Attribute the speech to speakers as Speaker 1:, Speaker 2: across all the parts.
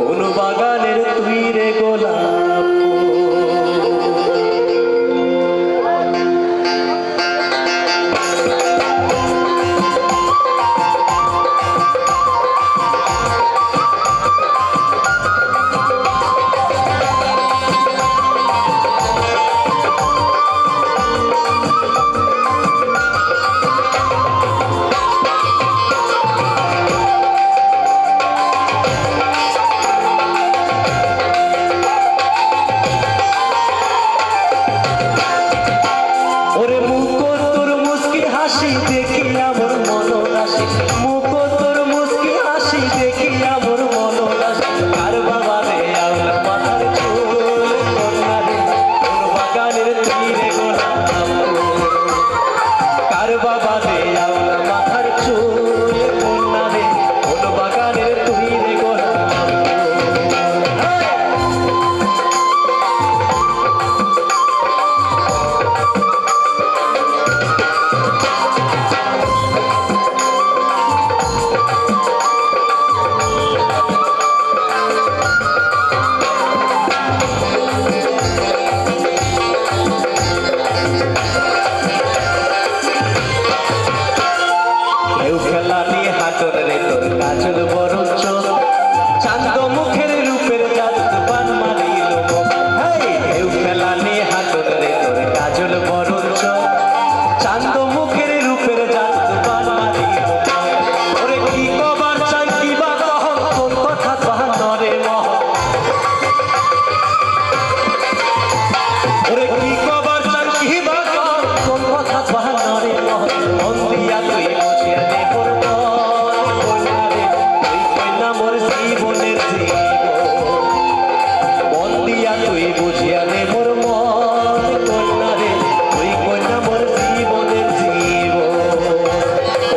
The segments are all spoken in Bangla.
Speaker 1: কোন বাগানের তুই রে গোলাপ কাজল বরঞ্চ চাঁদ মুখের রূপের জাদু পান মারিল ঢেউ খেলা নিয়ে হাতর রে তোর কাজল বরঞ্চ চাঁদ মুখের রূপের জাদু পান মারিল ওরে কি কবার চাই কি বা কহ কোন কথা বাহানরে মহ ওরে কি কবার চাই কি বা কহ কোন কথা বাহানরে মহ মন দিয়া তুই বুঝিয়া দে করব তুই বুঝিয়া নে মোর মন কন্যা রে তুই কন্যা মোর জীবনের জীব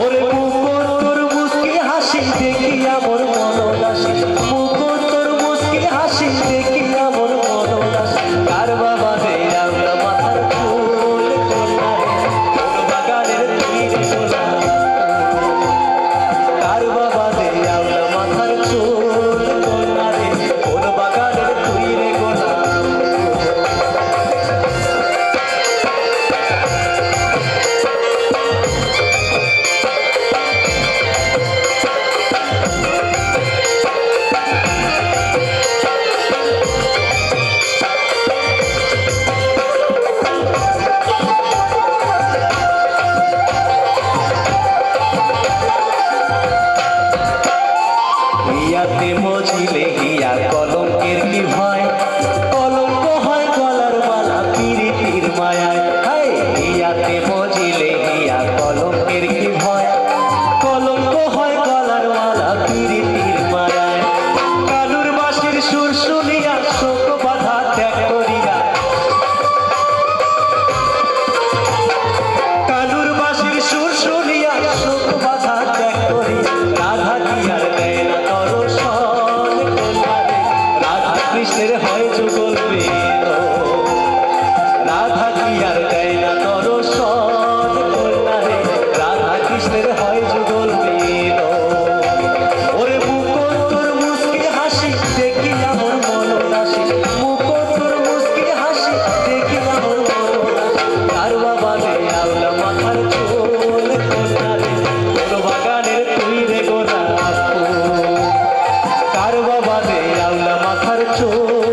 Speaker 1: ওরে মুকুর তোর মুস্কি হাসি দেখিয়া মোর মন দাসী মুকুর তোর মুস্কি হাসি দেখিয়া মোর মন দাসী কার বাবা রে আমরা মাথার ফুল কন্যা রে কোন বাগানের তুই রে গোলাপ কার বাবা রে আমরা মাথার ফুল কন্যা রে কোন বাগানের তুই রে গোলাপ হিয়াতে মজিলে হিয়া কলঙ্কের কি ভয় কলঙ্ক হয় গলার মালা পিরিতির মায়ায় হায় হিয়াতে মজিলে হিয়া কলঙ্কের কি ভয় কলঙ্ক হয় গলার মালা পিরিতির মায়ায় কালুর বাঁশির সুর শুনিয়া শোক বাধা ত্যাগ করিয়া কালুর বাঁশির সুর শুনিয়া শোক বাধা ত্যাগ করিয়া রাধা দিয়ার দেয় না কৃষ্ণের হয় যুগল বেদ রাধা দিয়ার দেয় না দর্শন কন্যা রে রাধা কৃষ্ণের হয় যুগল বেদ ওরে মুকুর তোর মুস্কি হাসি দেখিয়া মোর মন দাসী মুকুর তোর মুস্কি হাসি দেখিয়া মোর মন দাসী কার বাবা রে আউলা মাথার চুল কন্যা রে কোন বাগানের তুই রে গোলাপ কার বাবা রে আউলা মাথার চুল